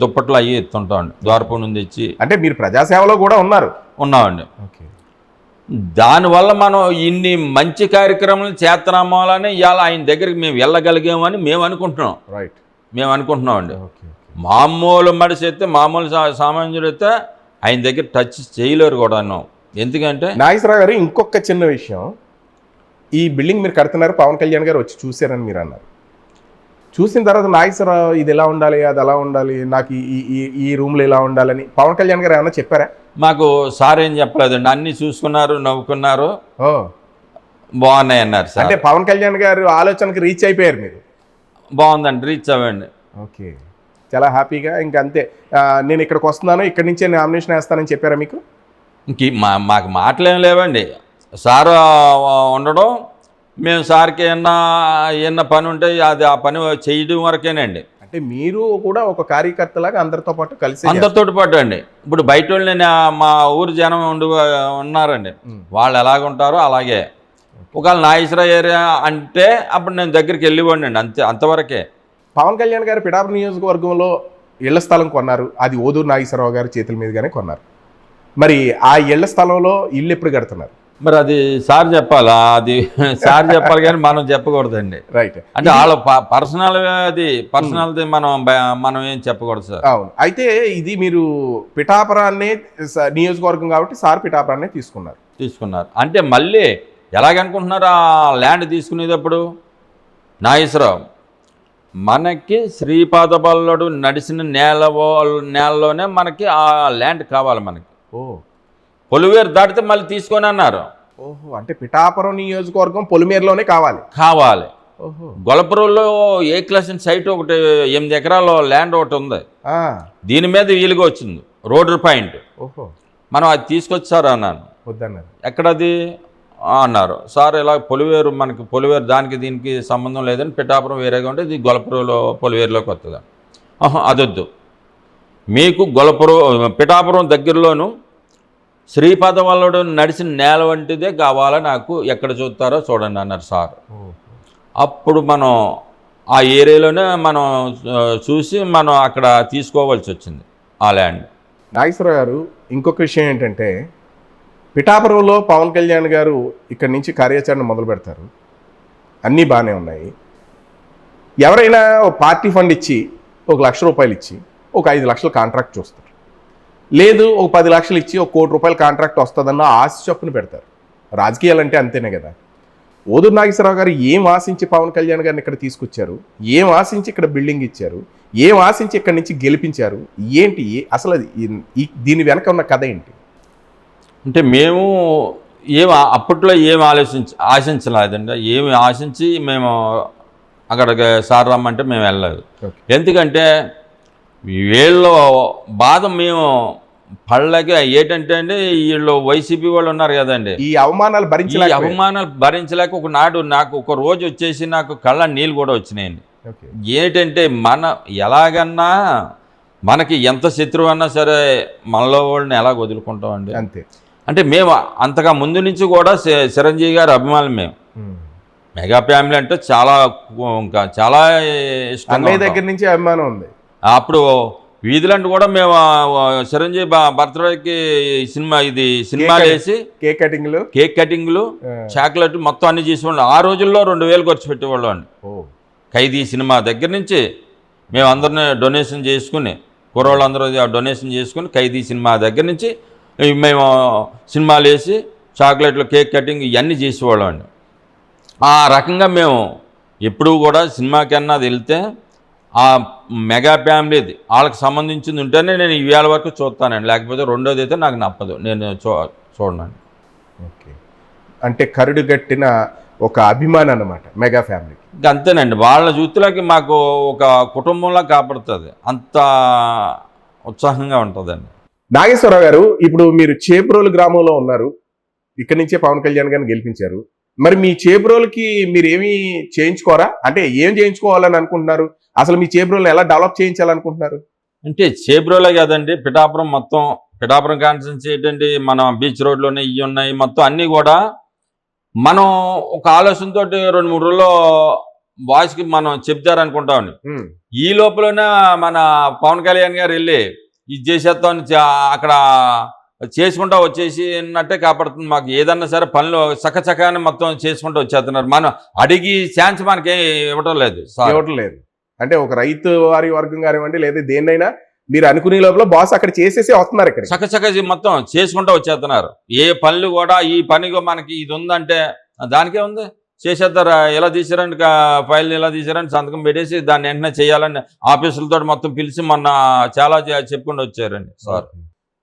దుప్పట్లు అయ్యి ఎత్తుంటామండి, ద్వారపం నుండి తెచ్చి. అంటే మీరు ప్రజాసేవలో కూడా ఉన్నామండి. దానివల్ల మనం ఇన్ని మంచి కార్యక్రమాలు చేస్తున్నామని ఇవాళ ఆయన దగ్గరికి మేము వెళ్ళగలిగామని మేము అనుకుంటున్నామండి. మామూలు మనిషి అయితే, మామూలు సామాన్యుడు అయితే ఆయన దగ్గర టచ్ చేయలేరు కూడా. ఎందుకంటే నాగేశ్వరరావు గారు ఇంకొక చిన్న విషయం, ఈ బిల్డింగ్ మీరు కడుతున్నారు, పవన్ కళ్యాణ్ గారు వచ్చి చూశారని మీరు అన్నారు. చూసిన తర్వాత నాగేశ్వరరావు ఇది ఎలా ఉండాలి, అది అలా ఉండాలి, నాకు ఈ రూమ్లో ఇలా ఉండాలని పవన్ కళ్యాణ్ గారు ఏమన్నా చెప్పారా? మాకు సార్ ఏం చెప్పలేదండి, అన్నీ చూసుకున్నారు, నవ్వుకున్నారు, బాగున్నాయి అన్నారు సార్. అంటే పవన్ కళ్యాణ్ గారు ఆలోచనకి రీచ్ అయిపోయారు మీరు? బాగుందండి, రీచ్ అవ్వండి. ఓకే, చాలా హ్యాపీగా. ఇంకా అంతే, నేను ఇక్కడికి వస్తున్నాను, ఇక్కడి నుంచే నామినేషన్ వేస్తానని చెప్పారా మీకు? మాకు మాటలేం లేవండి. సార్ ఉండడం, మేము సార్కి ఏమన్నా పని ఉంటే అది ఆ పని చేయడం వరకేనండి. అంటే మీరు కూడా ఒక కార్యకర్తలాగా అందరితో పాటు కలిసి? అందరితో పాటు అండి. ఇప్పుడు బయట వాళ్ళు మా ఊరు జనం ఉన్నారండి, వాళ్ళు ఎలాగుంటారో అలాగే. ఒకవేళ నాగేశ్వరరావు ఏరియా అంటే అప్పుడు నేను దగ్గరికి వెళ్ళివ్వండి అండి, అంతవరకే. పవన్ కళ్యాణ్ గారు పిఠాపురం నియోజకవర్గంలో ఇళ్ల స్థలం కొన్నారు, అది ఓదూరు నాగేశ్వరరావు గారి చేతుల మీదుగానే కొన్నారు. మరి ఆ ఇళ్ల స్థలంలో ఇల్లు ఎప్పుడు కడుతున్నారు? మరి అది సార్ చెప్పాలా? అది సార్ చెప్పాలి కానీ మనం చెప్పకూడదండి. రైట్. అంటే వాళ్ళ పర్సనల్ అది పర్సనల్ది మనం ఏం చెప్పకూడదు సార్. అవును. అయితే ఇది మీరు పిఠాపురాన్నే నియోజకవర్గం కాబట్టి సార్ పిఠాపురాన్నే తీసుకున్నారు. అంటే మళ్ళీ ఎలాగనుకుంటున్నారు ఆ ల్యాండ్ తీసుకునేటప్పుడు? నాగేశ్వరరావు, మనకి శ్రీపాదబల్లుడు నడిచిన నేలలోనే మనకి ఆ ల్యాండ్ కావాలి. మనకి పొలివేరు దాటితే మళ్ళీ తీసుకొని అన్నారు. ఓహో, అంటే పిఠాపురం నియోజకవర్గం పొలిమేరులోనే కావాలి. ఓహో, గొల్లపురంలో ఏ క్లాస్ సైట్ ఒకటి 8 ఎకరాల ల్యాండ్ ఒకటి ఉంది. దీని మీద వీలుగా వచ్చింది రోడ్డు పాయింట్. ఓహో, మనం అది తీసుకొచ్చారు అన్నాను. వద్దన్నారు. ఎక్కడది అన్నారు. సార్ ఇలా పొలివేరు, మనకి పొలివేరు దానికి దీనికి సంబంధం లేదని, పిఠాపురం వేరేగా ఉంటే ఇది గొల్లపురంలో పొలివేరులోకి వస్తుందా? అదొద్దు, మీకు పిఠాపురం దగ్గరలోను శ్రీపాదవల్లుడు నడిచిన నేల వంటిదే కావాలా నాకు, ఎక్కడ చూస్తారో చూడండి అన్నారు సార్. అప్పుడు మనం ఆ ఏరియాలోనే మనం చూసి మనం అక్కడ తీసుకోవాల్సి వచ్చింది ఆ ల్యాండ్. నాగేశ్వరరావు గారు, ఇంకొక విషయం ఏంటంటే పిఠాపురంలో పవన్ కళ్యాణ్ గారు ఇక్కడి నుంచి కార్యాచరణ మొదలు పెడతారు. అన్నీ బాగానే ఉన్నాయి. ఎవరైనా ఒక పార్టీ ఫండ్ ఇచ్చి ₹1,00,000 ఇచ్చి ఒక 5 లక్షల కాంట్రాక్ట్ చూస్తారు. లేదు, ఒక 10 లక్షలు ఇచ్చి ఒక ₹1 కోటి కాంట్రాక్ట్ వస్తుందన్న ఆశ చొప్పున పెడతారు. రాజకీయాలు అంటే అంతేనే కదా. ఓదూరు నాగేశ్వరరావు గారు ఏం ఆశించి పవన్ కళ్యాణ్ గారిని ఇక్కడ తీసుకొచ్చారు? ఏం ఆశించి ఇక్కడ బిల్డింగ్ ఇచ్చారు? ఏం ఆశించి ఇక్కడి నుంచి గెలిపించారు? ఏంటి అసలు దీని వెనక ఉన్న కథ ఏంటి? అంటే మేము అప్పట్లో ఆశించలేదండి. ఏమి ఆశించి మేము అక్కడికి సార్ రమ్మంటే మేము వెళ్ళలేదు. ఎందుకంటే వీళ్ళ బాధ మేము పళ్ళకి ఏంటంటే అండి, వీళ్ళు వైసీపీ వాళ్ళు ఉన్నారు కదండి, ఈ అవమానాలు భరించలేక ఒకనాడు నాకు ఒక రోజు వచ్చేసి నాకు కళ్ళ నీళ్ళు కూడా వచ్చినాయండి. ఏంటంటే ఎలాగన్నా మనకి ఎంత శత్రువు అన్నా సరే మనలో వాళ్ళని ఎలా వదులుకుంటామండి. అంతే. అంటే మేము అంతగా ముందు నుంచి కూడా చిరంజీవి గారి అభిమానులు. మేము మెగా ఫ్యామిలీ అంటే చాలా ఇష్టం. అన్నయ్య దగ్గర నుంచి అభిమానం ఉంది. అప్పుడు వీధులంటూ కూడా మేము చిరంజీవి బర్త్డేకి సినిమాలు వేసి కేక్ కటింగ్లు చాక్లెట్ మొత్తం అన్ని చేసేవాళ్ళం. ఆ రోజుల్లో 2,000 ఖర్చు పెట్టేవాళ్ళం అండి. ఖైదీ సినిమా దగ్గర నుంచి మేము అందరినీ డొనేషన్ చేసుకుని, కుర్రోళ్ళందరూ డొనేషన్ చేసుకుని, ఖైదీ సినిమా దగ్గర నుంచి మేము సినిమాలు వేసి చాక్లెట్లు, కేక్ కటింగ్ ఇవన్నీ చేసేవాళ్ళం అండి. ఆ రకంగా మేము ఎప్పుడూ కూడా సినిమాకి అన్నది వెళ్తే ఆ మెగా ఫ్యామిలీది వాళ్ళకి సంబంధించింది ఉంటేనే నేను ఇవాళ వరకు చూస్తానండి. లేకపోతే రెండోది అయితే నాకు నప్పదు, నేను చూడనండి. ఓకే, అంటే కరుడు గట్టిన ఒక అభిమానం అన్నమాట మెగా ఫ్యామిలీకి. అంతేనండి, వాళ్ళ చూతులకి మాకు ఒక కుటుంబంలా కాపాడుతుంది, అంత ఉత్సాహంగా ఉంటుందండి. నాగేశ్వరరావు గారు, ఇప్పుడు మీరు చేబ్రోలు గ్రామంలో ఉన్నారు. ఇక్కడి నుంచే పవన్ కళ్యాణ్ గారిని గెలిపించారు. మరి మీ చేబ్రోలుకి మీరు ఏమీ చేయించుకోరా? అంటే ఏం చేయించుకోవాలని అనుకుంటున్నారు? అసలు మీ చేబ్రోలు ఎలా డెవలప్ చేయించాలనుకుంటున్నారు? అంటే చేబ్రోలే కాదండి, పిఠాపురం మొత్తం, పిఠాపురం కాన్స్టిట్యున్సీ ఏంటండి, మన బీచ్ రోడ్లోనే ఇవి ఉన్నాయి మొత్తం అన్నీ కూడా. మనం ఒక ఆలోచనతో 2-3 రోజుల్లో బాయ్స్కి మనం చెప్తారనుకుంటామండి. ఈ లోపలనే మన పవన్ కళ్యాణ్ గారు వెళ్ళి ఇది చేసేద్దాం అక్కడ చేసుకుంటా వచ్చేసి అన్నట్టే కాపాడుతుంది. మాకు ఏదన్నా సరే పనులు చకచకాన్ని మొత్తం చేసుకుంటూ వచ్చేస్తున్నారు. మనం అడిగి ఛాన్స్ మనకి ఇవ్వటం లేదు. అంటే ఒక రైతు వారి వర్గం కానివ్వండి, లేదా దేన్నైనా మీరు అనుకునే లోపల బాస్ అక్కడ చేసేసి వస్తున్నారు. ఇక్కడ చకచక మొత్తం చేసుకుంటూ వచ్చేస్తున్నారు. ఏ పనులు కూడా ఈ పనిగా మనకి ఇది ఉందంటే దానికే ఉంది, చేసేద్దారా, ఎలా తీసారండి ఫైల్, ఎలా తీసారని సంతకం పెట్టేసి దాన్ని వెంటనే చేయాలని ఆఫీసులతో మొత్తం పిలిచి మొన్న చాలా చెప్పుకుంటూ వచ్చారండి సార్.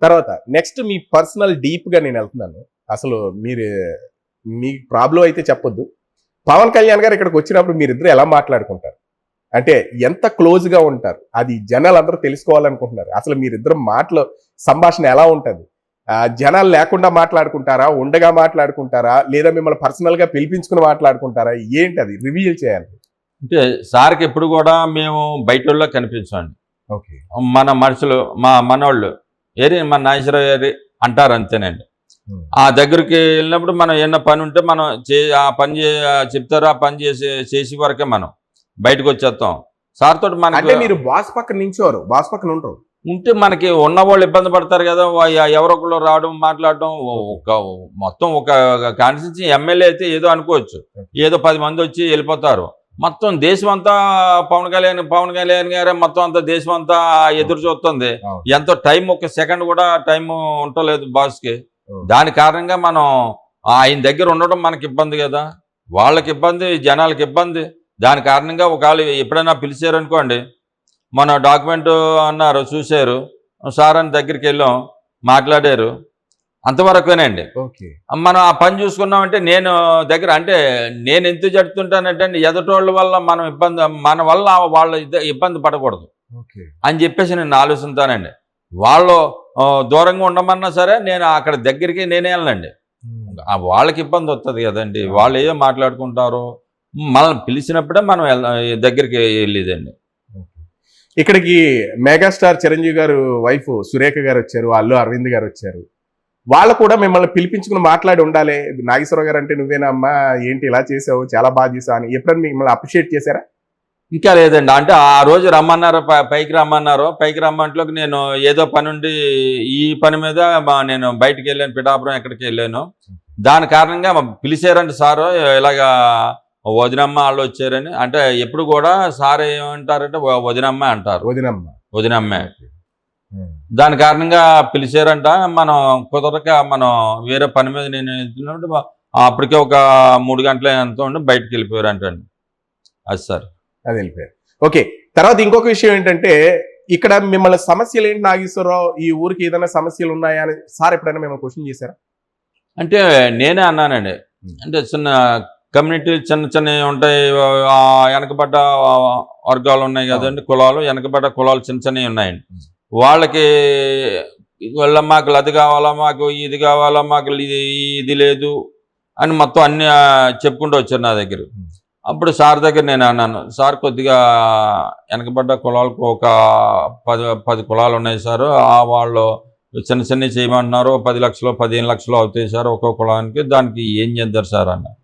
తర్వాత నెక్స్ట్ మీ పర్సనల్ డీప్గా నేను వెళ్తున్నాను. అసలు మీ ప్రాబ్లం అయితే చెప్పొద్దు. పవన్ కళ్యాణ్ గారు ఇక్కడికి వచ్చినప్పుడు మీరిద్దరు ఎలా మాట్లాడుకుంటారు? అంటే ఎంత క్లోజ్గా ఉంటారు? అది జనాలు అందరూ తెలుసుకోవాలనుకుంటున్నారు. అసలు మీరిద్దరు సంభాషణ ఎలా ఉంటుంది? జనాలు లేకుండా మాట్లాడుకుంటారా, ఉండగా మాట్లాడుకుంటారా, లేదా మిమ్మల్ని పర్సనల్గా పిలిపించుకుని మాట్లాడుకుంటారా? ఏంటి అది రివీల్ చేయాలి. అంటే సార్కి ఎప్పుడు కూడా మేము బయట కనిపించండి. ఓకే, మన మనుషులు మనోళ్ళు మన నాగేశ్వరరావు గారి అంటారు అంతేనండి. ఆ దగ్గరికి వెళ్ళినప్పుడు మనం ఏమన్నా పని ఉంటే మనం ఆ పని చెప్తారు, ఆ పని చేసి వరకే మనం బయటకు వచ్చేస్తాం. సార్ తోటి అంటే మీరు బాస్ పక్కన నించోరు, బాస్ పక్కన ఉంటారు. ఉంటే మనకి ఉన్నవాళ్ళు ఇబ్బంది పడతారు కదా, ఎవరో ఒకళ్ళు రావడం మాట్లాడడం. ఒక మొత్తం ఒక కాన్స్టిట్యూన్సీ ఎమ్మెల్యే అయితే ఏదో అనుకోవచ్చు, ఏదో 10 మంది వచ్చి వెళ్ళిపోతారు. మొత్తం దేశం అంతా పవన్ కళ్యాణ్ గారే మొత్తం అంతా దేశం అంతా ఎదురు చూస్తుంది. ఎంతో టైం, ఒక సెకండ్ కూడా టైం ఉండలేదు బాస్కి. దాని కారణంగా మనం ఆయన దగ్గర ఉండడం మనకి ఇబ్బంది కదా, వాళ్ళకి ఇబ్బంది, జనాలకి ఇబ్బంది. దాని కారణంగా ఒకవేళ ఎప్పుడైనా పిలిచారనుకోండి, మన డాక్యుమెంట్ అన్నారు, చూశారు, సార్ అని దగ్గరికి వెళ్ళాం, మాట్లాడారు, అంతవరకునండి. మనం ఆ పని చూసుకున్నామంటే నేను దగ్గర అంటే నేను ఎందుకు చెప్తుంటానంటే ఎదుటోళ్ళ వల్ల మనం ఇబ్బంది, మన వల్ల వాళ్ళ ఇబ్బంది పడకూడదు అని చెప్పేసి నేను ఆలోచిస్తానండి. వాళ్ళు దూరంగా ఉండమన్నా సరే నేను అక్కడ దగ్గరికి నేనే వెళ్ళండి. వాళ్ళకి ఇబ్బంది వస్తుంది కదండి, వాళ్ళు ఏదో మాట్లాడుకుంటారు, మనల్ని పిలిచినప్పుడే మనం దగ్గరికి వెళ్ళేదండి. ఇక్కడికి మెగాస్టార్ చిరంజీవి గారు వైఫ్ సురేఖ గారు వచ్చారు, అల్లు అరవింద్ గారు వచ్చారు. వాళ్ళు కూడా మిమ్మల్ని పిలిపించుకుని మాట్లాడి ఉండాలి, నాగేశ్వరరావు గారు అంటే నువ్వేనా అమ్మా, ఏంటి ఇలా చేసావు, చాలా బాగా చేసావు అని ఎప్పుడైనా మిమ్మల్ని అప్రిషియేట్ చేశారా? ఇంకా లేదండి. అంటే ఆ రోజు రమ్మన్నారు, పైకి రమ్మన్నారు. పైకి రమ్మంట్లోకి నేను ఏదో పని ఉండి ఈ పని మీద నేను బయటికి వెళ్ళాను, పిఠాపురం ఎక్కడికి వెళ్ళాను. దాని కారణంగా పిలిచారండి సారు, ఇలాగా వదినమ్మ వాళ్ళు వచ్చారని. అంటే ఎప్పుడు కూడా సార్ ఏమంటారంటే వదినమ్మ అంటారు, వదినమ్మ. దాని కారణంగా పిలిచారంట. మనం కుదరక మనం వేరే పని మీద నేను వెళ్తున్నప్పుడు అప్పటికే ఒక 3 గంటల ఎంతో ఉండి బయటకు వెళ్ళిపోయారంటండి. అది సార్, అది వెళ్ళిపోయారు. ఓకే, తర్వాత ఇంకొక విషయం ఏంటంటే ఇక్కడ మిమ్మల్ని సమస్యలు ఏంటి నాగేశ్వరరావు, ఈ ఊరికి ఏదైనా సమస్యలు ఉన్నాయా అని సార్ ఎప్పుడైనా మిమ్మల్ని క్వశ్చన్ చేశారా? అంటే నేనే అన్నానండి. అంటే చిన్న కమ్యూనిటీ చిన్నవి ఉంటాయి, వెనకబడ్డ వర్గాలు ఉన్నాయి కదండి, కులాలు, వెనకబడ్డ కులాలు చిన్నవి ఉన్నాయండి. వాళ్ళకి వాళ్ళ మాకు అది కావాలా, మాకు ఇది కావాలా, మాకు ఇది లేదు అని మొత్తం అన్ని చెప్పుకుంటూ వచ్చారు నా దగ్గర. అప్పుడు సార్ దగ్గర నేను అన్నాను, సార్ కొద్దిగా వెనకబడ్డ కులాలకు ఒక 10 కులాలు ఉన్నాయి సార్, వాళ్ళు చిన్న చేయమంటున్నారు, 10 లక్షలు 15 లక్షలు అవుతాయి సార్ ఒక్కో కులానికి, దానికి ఏం చేద్దారు సార్ అన్నారు.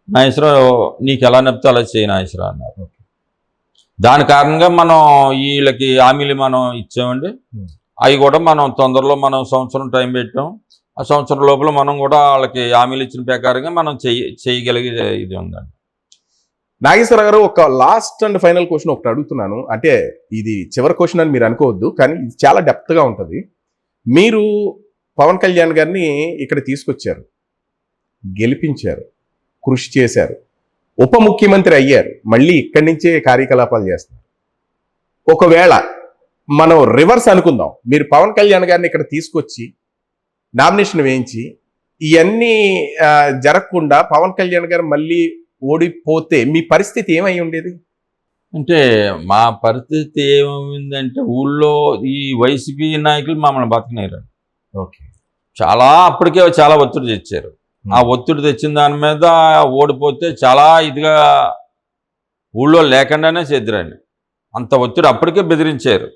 నాగేశ్వరరావు నీకు ఎలా నప్పితే అలా చేయి నాగేశ్వరరావు అన్నారు. దాని కారణంగా మనం వీళ్ళకి హామీలు మనం ఇచ్చామండి. అవి కూడా మనం తొందరలో మనం సంవత్సరం టైం పెట్టాం. ఆ సంవత్సరం లోపల మనం కూడా వాళ్ళకి హామీలు ఇచ్చిన ప్రకారంగా మనం చేయగలిగే ఇది ఉందండి. నాగేశ్వర గారు, ఒక లాస్ట్ అండ్ ఫైనల్ క్వశ్చన్ ఒకటి అడుగుతున్నాను. అంటే ఇది చివరి క్వశ్చన్ అని మీరు అనుకోవద్దు, కానీ ఇది చాలా డెప్త్గా ఉంటుంది. మీరు పవన్ కళ్యాణ్ గారిని ఇక్కడ తీసుకొచ్చారు, గెలిపించారు, కృషి చేశారు, ఉప ముఖ్యమంత్రి అయ్యారు, మళ్ళీ ఇక్కడి నుంచే కార్యకలాపాలు చేస్తున్నారు. ఒకవేళ మనం రివర్స్ అనుకుందాం, మీరు పవన్ కళ్యాణ్ గారిని ఇక్కడ తీసుకొచ్చి నామినేషన్ వేయించి ఇవన్నీ జరగకుండా పవన్ కళ్యాణ్ గారు మళ్ళీ ఓడిపోతే మీ పరిస్థితి ఏమై ఉండేది? అంటే మా పరిస్థితి ఏమైందంటే ఊళ్ళో ఈ వైసీపీ నాయకులు మమ్మల్ని బతకనేరు. ఓకే, అప్పటికే చాలా ఒత్తిడి తెచ్చారు. ఆ ఒత్తిడి తెచ్చిన దాని మీద ఓడిపోతే చాలా ఇదిగా ఊళ్ళో లేకుండానే చేద్దరండి. అంత ఒత్తిడి అప్పటికే బెదిరించారు,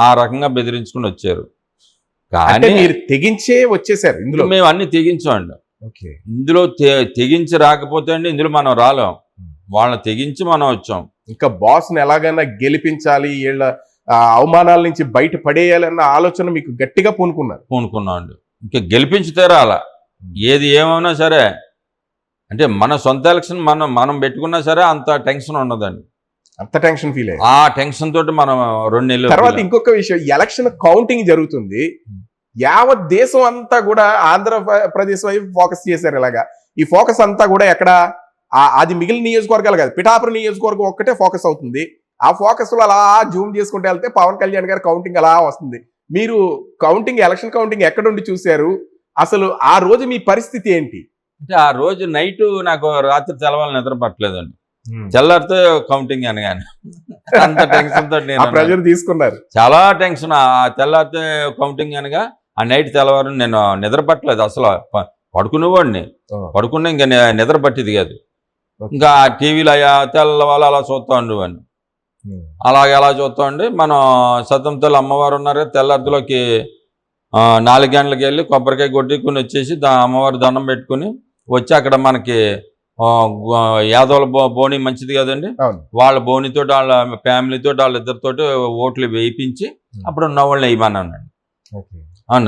ఆ రకంగా బెదిరించుకుని వచ్చారు. కానీ మీరు తెగించే వచ్చేసారు ఇందులో? మేము అన్ని తెగించామండి. ఇందులో తెగించి రాకపోతే అండి ఇందులో మనం రాలేం, వాళ్ళని తెగించి మనం వచ్చాం. ఇంకా బాస్ని ఎలాగైనా గెలిపించాలి, వీళ్ళ అవమానాల నుంచి బయట పడేయాలన్న ఆలోచన మీకు గట్టిగా పూనుకున్నాం అండి. ఇంకా గెలిపించితే రాలా, ఏది ఏమైనా సరే. అంటే మన సొంత ఎలక్షన్ మనం పెట్టుకున్నా సరే అంత టెన్షన్ ఉండదండి, అంత టెన్షన్ ఫీల్ అయ్యి ఆ టెన్షన్ తోటి మనం 2 నెలలు. తర్వాత ఇంకొక విషయం, ఎలక్షన్ కౌంటింగ్ జరుగుతుంది, యావత్ దేశం అంతా కూడా ఆంధ్రప్రదేశ్ వైపు ఫోకస్ చేశారు. ఇలాగా ఈ ఫోకస్ అంతా కూడా ఎక్కడ, అది మిగిలిన నియోజకవర్గాలు కాదు, పిఠాపురం నియోజకవర్గం ఒక్కటే ఫోకస్ అవుతుంది. ఆ ఫోకస్ లో అలా జూమ్ చేసుకుంటూ వెళ్తే పవన్ కళ్యాణ్ గారి కౌంటింగ్ అలా వస్తుంది. మీరు కౌంటింగ్, ఎలక్షన్ కౌంటింగ్ ఎక్కడుండి చూశారు? అసలు ఆ రోజు మీ పరిస్థితి ఏంటి? అంటే ఆ రోజు నైట్ నాకు రాత్రి తెల్లవాళ్ళు నిద్ర పట్టలేదండి. తెల్లారితో కౌంటింగ్ అనగానే అంత టెన్షన్ తోటి ప్రెజర్ తీసుకున్నారు, చాలా టెన్షన్. ఆ తెల్లారితే కౌంటింగ్ అనగా ఆ నైట్ తెల్లవారు నేను నిద్ర పట్టలేదు. అసలు పడుకునేవాడిని, పడుకున్నా ఇంకా నిద్ర పట్టేది కాదు. ఇంకా టీవీలో తెల్లవాళ్ళు అలా చూస్తూ ఉండేవాడిని. అలాగే అలా చూస్తూ ఉండి మనం సతంతలు అమ్మవారు ఉన్నారు, తెల్లారిలోకి 4 గంటలకు వెళ్ళి కొబ్బరికాయ కొట్టుకుని వచ్చేసి అమ్మవారి దండం పెట్టుకుని వచ్చి అక్కడ మనకి యాదవుల బోని మంచిది కదండి, వాళ్ళ బోనితో వాళ్ళ ఫ్యామిలీతో వాళ్ళిద్దరితో ఓట్లు వేయించి అప్పుడు ఉన్న వాళ్ళని ఇవ్వమన్నానండి.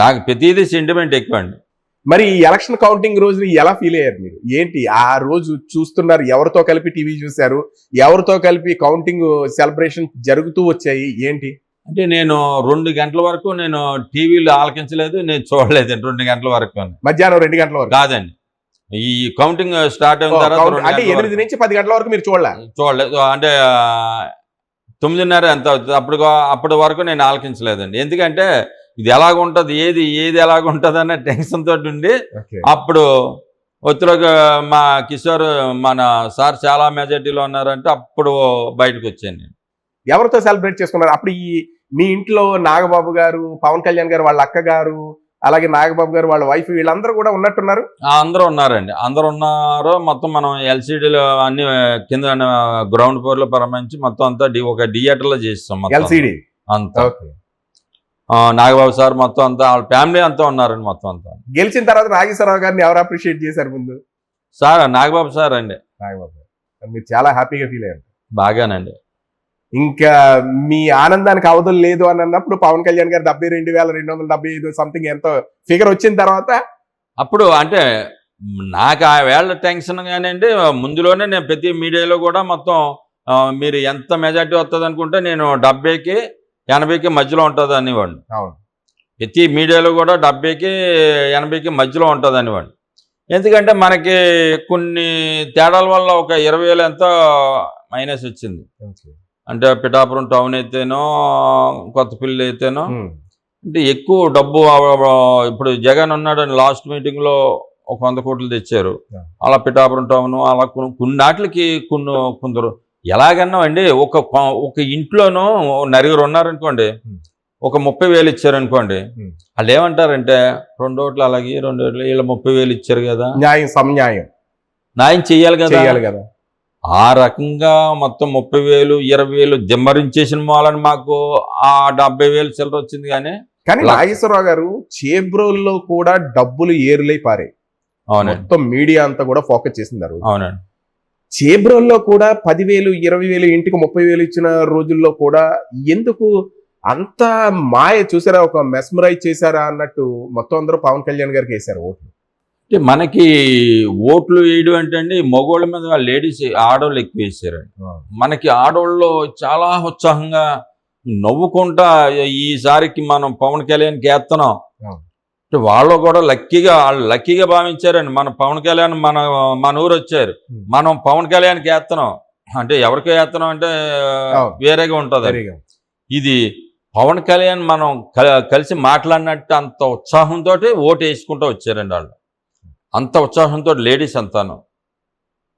నాకు ప్రతిదీ సెంటిమెంట్ ఎక్కువ అండి. మరి ఈ ఎలక్షన్ కౌంటింగ్ రోజుని ఎలా ఫీల్ అయ్యారు మీరు? ఏంటి ఆ రోజు చూస్తున్నారు, ఎవరితో కలిపి టీవీ చూశారు, ఎవరితో కలిపి కౌంటింగ్ సెలబ్రేషన్ జరుగుతూ వచ్చాయి ఏంటి? అంటే నేను 2 గంటల వరకు నేను టీవీలో ఆలకించలేదు, నేను చూడలేదు 2 గంటల వరకు. మధ్యాహ్నం 2 గంటల వరకు కాదండి, ఈ కౌంటింగ్ స్టార్ట్ అయిన తర్వాత అంటే 8 నుంచి 10 గంటల వరకు మీరు చూడలేదు. అంటే 9:30 ఎంత అవుతుంది అప్పటి వరకు నేను ఆలకించలేదండి. ఎందుకంటే ఇది ఎలాగుంటుంది, ఏది ఎలాగుంటుంది అన్న టెన్షన్ తోటి ఉండి అప్పుడు ఒత్తిడిగా మా కిషోర్ మన సార్ చాలా మెజార్టీలో ఉన్నారంటే అప్పుడు బయటకు వచ్చాను నేను. ఎవరితో సెలబ్రేట్ చేసుకున్నారు అప్పుడు? మీ ఇంట్లో నాగబాబు గారు, పవన్ కళ్యాణ్ గారు వాళ్ళ అక్క గారు, అలాగే నాగబాబు గారు వాళ్ళ వైఫ్, వీళ్ళందరూ కూడా ఉన్నట్టున్నారు. అందరూ ఉన్నారండి, అందరూ ఉన్నారు. మొత్తం మనం ఎల్సిడీలో అన్ని కింద గ్రౌండ్ ఫ్లోర్ లో పరమించి మొత్తం అంతా ఒక థియేటర్ లో చేస్తాం. ఎల్సిడి అంతా నాగబాబు సార్ మొత్తం అంతా వాళ్ళ ఫ్యామిలీ అంతా ఉన్నారండి. మొత్తం అంతా గెలిచిన తర్వాత నాగేశ్వరరావు గారిని ఎవరు అప్రిషియేట్ చేశారు ముందు? సార్ నాగబాబు సార్ అండి. నాగబాబు గారు మీరు చాలా హ్యాపీగా ఫీల్ అయ్యారు? బాగానండి. ఇంకా మీ ఆనందానికి అవధులు లేదు అని అన్నప్పుడు పవన్ కళ్యాణ్ గారు 72,275 సంథింగ్ ఎంతో ఫిగర్ వచ్చిన తర్వాత అప్పుడు అంటే నాకు ఆ వేళ టెన్షన్ కానివ్వండి, ముందులోనే నేను ప్రతి మీడియాలో కూడా మొత్తం మీరు ఎంత మెజార్టీ వస్తుంది అనుకుంటే నేను 70కి 80కి మధ్యలో ఉంటుంది అనేవాడిని. ప్రతి మీడియాలో కూడా 70కి 80కి మధ్యలో ఉంటుంది అనేవాడిని. ఎందుకంటే మనకి కొన్ని తేడాల వల్ల ఒక 20,000 ఎంతో మైనస్ వచ్చింది. అంటే పిఠాపురం టౌన్ అయితేనో కొత్తపల్లి అయితేనో అంటే ఎక్కువ డబ్బు. ఇప్పుడు జగన్ ఉన్నాడు లాస్ట్ మీటింగ్లో ఒక 100 కోట్లు తెచ్చారు. అలా పిఠాపురం టౌన్ అలా కొన్నాటికి కొందరు ఎలాగన్నా అండి ఒక ఇంట్లోనూ 9 ఉన్నారనుకోండి, ఒక 30,000 ఇచ్చారనుకోండి, వాళ్ళు ఏమంటారంటే 2 ఓట్లు అలాగే 2 ఓట్లు వీళ్ళు 30,000 ఇచ్చారు కదా, న్యాయం చెయ్యాలి కదా. ఆ రకంగా మొత్తం 30,000 20,000 దిమ్మరించేసిన వాళ్ళని మాకు ఆ 70,000 చిల్లర వచ్చింది. కానీ నాగేశ్వరరావు గారు చేబ్రోల్లో కూడా డబ్బులు ఏరులై పారాయి. మొత్తం మీడియా అంతా కూడా ఫోకస్ చేసింది. అవునండి, చేబ్రోల్లో కూడా 10,000 20,000 ఇంటికి 30,000 ఇచ్చిన రోజుల్లో కూడా ఎందుకు అంత మాయ చూసారా, ఒక మెస్మరైజ్ చేశారా అన్నట్టు మొత్తం అందరూ పవన్ కళ్యాణ్ గారికి వేశారు ఓట్లు. అంటే మనకి ఓట్లు వేయడం అంటే అండి మగోళ్ళ మీద లేడీస్ ఆడవాళ్ళు ఎక్కువ వేసారండి. మనకి ఆడవాళ్ళు చాలా ఉత్సాహంగా నవ్వుకుంటా ఈసారికి మనం పవన్ కళ్యాణ్కి వేస్తున్నాం. వాళ్ళు కూడా లక్కీగా భావించారండి. మన పవన్ కళ్యాణ్ మన ఊరు వచ్చారు, మనం పవన్ కళ్యాణ్కి వేస్తున్నాం అంటే ఎవరికి వేస్తున్నాం అంటే వేరేగా ఉంటుంది. ఇది పవన్ కళ్యాణ్ మనం కలిసి మాట్లాడినట్టు అంత ఉత్సాహంతో ఓటు వేసుకుంటూ వచ్చారండి వాళ్ళు. అంత ఉత్సాహంతో లేడీస్ అంతాను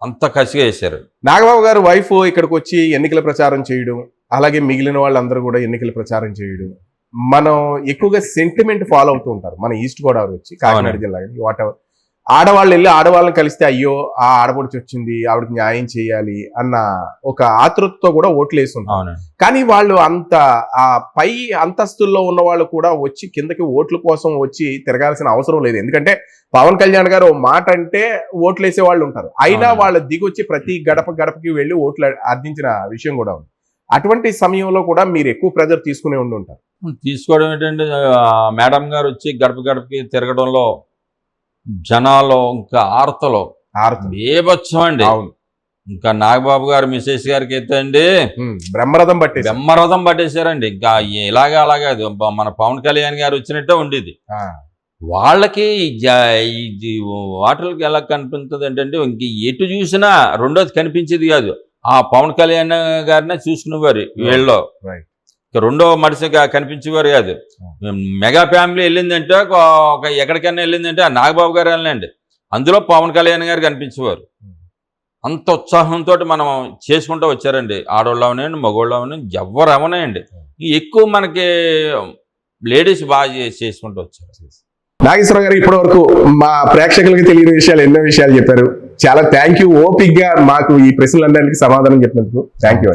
అంత కసిగా వేశారు. నాగబాబు గారు వైఫ్ ఇక్కడికి వచ్చి ఎన్నికల ప్రచారం చేయడం, అలాగే మిగిలిన వాళ్ళందరూ కూడా ఎన్నికల ప్రచారం చేయడం, మనం ఎక్కువగా సెంటిమెంట్ ఫాలో అవుతూ ఉంటారు. మన ఈస్ట్ గోదావరి వచ్చి కాకినాడ జిల్లా వాటెవర్ ఆడవాళ్ళు వెళ్ళి ఆడవాళ్ళని కలిస్తే అయ్యో ఆ ఆడపడిచి వచ్చింది ఆవిడకి న్యాయం చేయాలి అన్న ఒక ఆతృతతో కూడా ఓట్లు వేస్తుంటారు. కానీ వాళ్ళు అంత ఆ పై అంతస్తుల్లో ఉన్న వాళ్ళు కూడా వచ్చి కిందకి ఓట్ల కోసం వచ్చి తిరగాల్సిన అవసరం లేదు. ఎందుకంటే పవన్ కళ్యాణ్ గారు మాట అంటే ఓట్లు వేసే వాళ్ళు ఉంటారు, అయినా వాళ్ళు దిగొచ్చి ప్రతి గడపకి వెళ్ళి ఓట్లు అర్థించిన విషయం కూడా ఉంది. అటువంటి సమయంలో కూడా మీరు ఎక్కువ ప్రెజర్ తీసుకునే ఉంటారు. తీసుకోవడం ఏంటంటే మేడం గారు వచ్చి గడపకి తిరగడంలో జనాలు ఇంకా ఆర్తలో బేబత్సం అండి. ఇంకా నాగబాబు గారు మిసెస్ గారికి అయితే అండి బ్రహ్మరథం పట్టేశారండి. ఇంకా అలాగే అది మన పవన్ కళ్యాణ్ గారు వచ్చినట్టే ఉండేది. వాళ్ళకి వాటర్కి ఎలా కనిపిస్తుంది అంటే ఇంక ఎటు చూసినా రెండోది కనిపించేది కాదు, ఆ పవన్ కళ్యాణ్ గారినే చూసుకునేవారు వీళ్ళు. రెండో మనిషిగా కనిపించేవారు కాదు. మెగా ఫ్యామిలీ వెళ్ళిందంటే ఒక ఎక్కడికైనా వెళ్ళిందంటే ఆ నాగబాబు గారు వెళ్ళండి, అందులో పవన్ కళ్యాణ్ గారు కనిపించేవారు. అంత ఉత్సాహంతో మనం చేసుకుంటూ వచ్చారండి. ఆడవాళ్ళు అవనండి, మగవాళ్ళు అవనండి, ఎవరు అవనాయండి. ఎక్కువ మనకి లేడీస్ బాగా చేసుకుంటూ వచ్చారు. నాగేశ్వరరావు గారు ఇప్పటి వరకు మా ప్రేక్షకులకి తెలియని విషయాలు ఎన్నో విషయాలు చెప్పారు. చాలా థ్యాంక్ యూ. ఓపిక్గా మాకు ఈ ప్రశ్నలందరికీ సమాధానం చెప్పినందుకు థ్యాంక్ యూ.